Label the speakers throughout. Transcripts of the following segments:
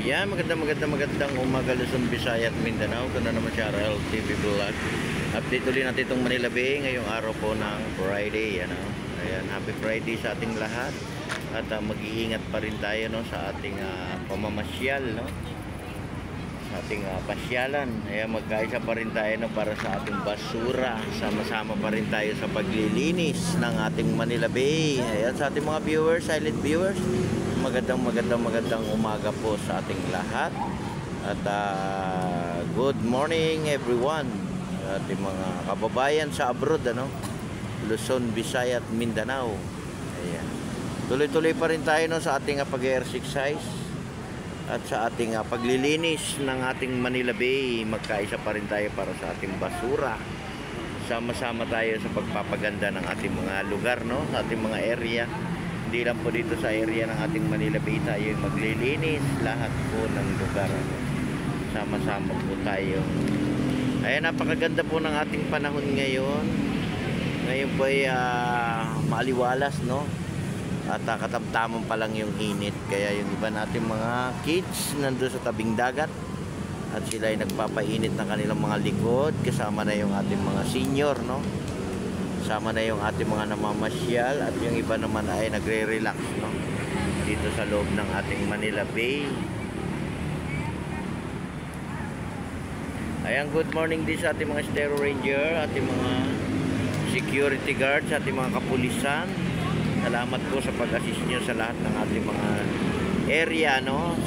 Speaker 1: Yan, magandang umaga Luzon, Visayas at Mindanao. Ito na naman si RL TV Vlog. Update ulit natin itong Manila Bay ngayong araw po ng Friday. Ano? Ayan, happy Friday sa ating lahat. At mag-iingat pa rin tayo, no, sa ating pamamasyal, no? Sa ating pasyalan. Ayan, magkaisa pa rin tayo, no, para sa ating basura. Sama-sama pa rin tayo sa paglilinis ng ating Manila Bay. Ayan, sa ating mga viewers, silent viewers, magandang umaga po sa ating lahat. At good morning everyone, ating mga kababayan sa abroad, ano, Luzon, Visayas at Mindanao. Ayan, tuloy-tuloy pa rin tayo, no, sa ating pag-exercise at sa ating paglilinis ng ating Manila Bay. Magkaisa pa rin tayo para sa ating basura. Sama-sama tayo sa pagpapaganda ng ating mga lugar, no, sa ating mga area. Hindi lang po dito sa area ng ating Manila Bay tayo maglilinis, lahat po ng lugar. Sama-sama po tayo. Ayan, napakaganda po ng ating panahon ngayon. Ngayon po ay maaliwalas, no? At katamtaman pa lang yung init. Kaya yung iba natin mga kids nandun sa tabing dagat at sila ay nagpapainit ng kanilang mga likod. Kasama na yung ating mga senior, no? Sama na yung ating mga namamasyal. At yung iba naman ay nagre-relax, no, dito sa loob ng ating Manila Bay. Ayan, good morning din sa ating mga Stero Ranger, ating mga security guards, ating mga kapulisan. Salamat po sa pag-assist nyo sa lahat ng ating mga area, no?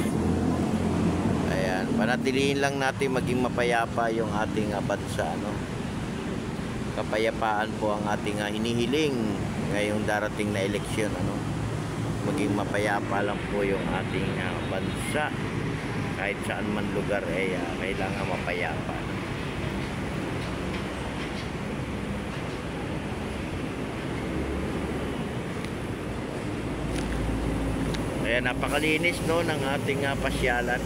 Speaker 1: Ayan, panatilihin lang natin maging mapayapa yung ating bansa, no? Kapayapaan po ang ating hinihiling ngayong darating na eleksyon, ano? Maging mapayapa lang po yung ating bansa. Kahit saan man lugar ay kailangan mapayapa. Kaya napakalinis, no, ng ating pasyalan.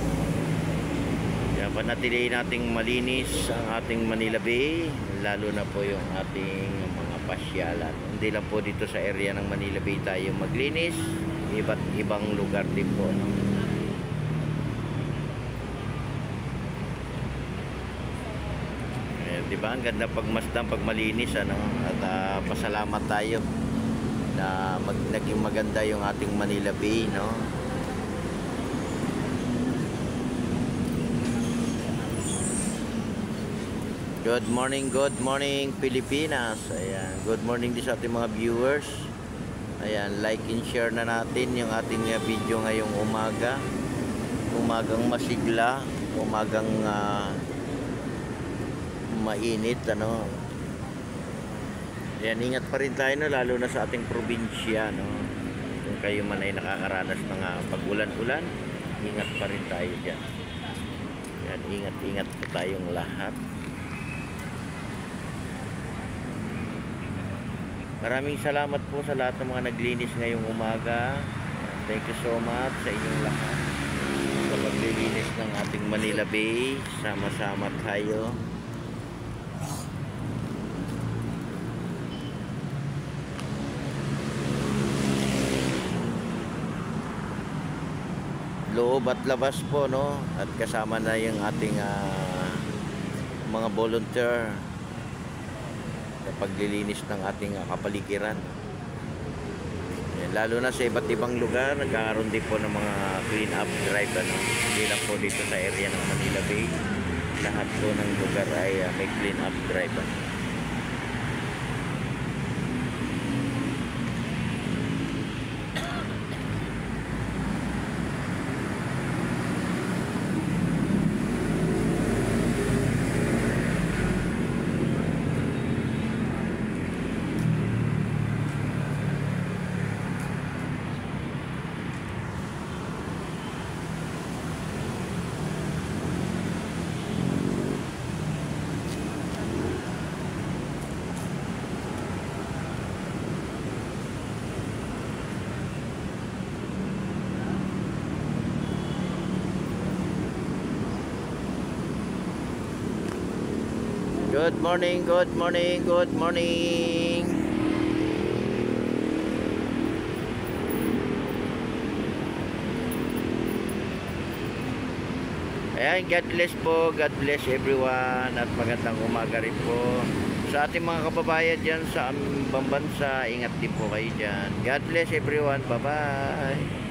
Speaker 1: Kaya panatilihin nating malinis ang ating Manila Bay, lalo na po yung ating mga pasyalan. Hindi lang po dito sa area ng Manila Bay tayo maglinis, iba't ibang lugar din po, no? Diba, ang ganda pagmasdan, pag malinis, ano? At pasalamat tayo na naging maganda yung ating Manila Bay, no? Good morning Pilipinas. Ayan, good morning din sa ating mga viewers. Ayan, like and share na natin yung ating video ngayong umaga. Umagang masigla, umagang mainit, ano. Ayan, ingat pa rin tayo, no, lalo na sa ating probinsya, no. Kung kayo man ay nakakaranas ng pag-ulan-ulan, ingat pa rin tayo dyan. Ayan, ingat po tayong lahat. Maraming salamat po sa lahat ng mga naglinis ngayong umaga. Thank you so much sa inyong lahat sa paglilinis ng ating Manila Bay. Sama-sama tayo. Loob at labas po, no? At kasama na yung ating mga volunteer sa paglilinis ng ating kapaligiran. Yan, lalo na sa iba't ibang lugar, nagkakaroon din po ng mga clean up drive, ano? Hindi lang po dito sa area ng Manila Bay. Lahat po ng lugar ay may clean up drive, ano? Good morning. Ayan, God bless po. God bless everyone. At magandang umaga rin po. Sa ating mga kababayan dyan sa aming bansa, ingat din po kayo dyan. God bless everyone. Bye-bye.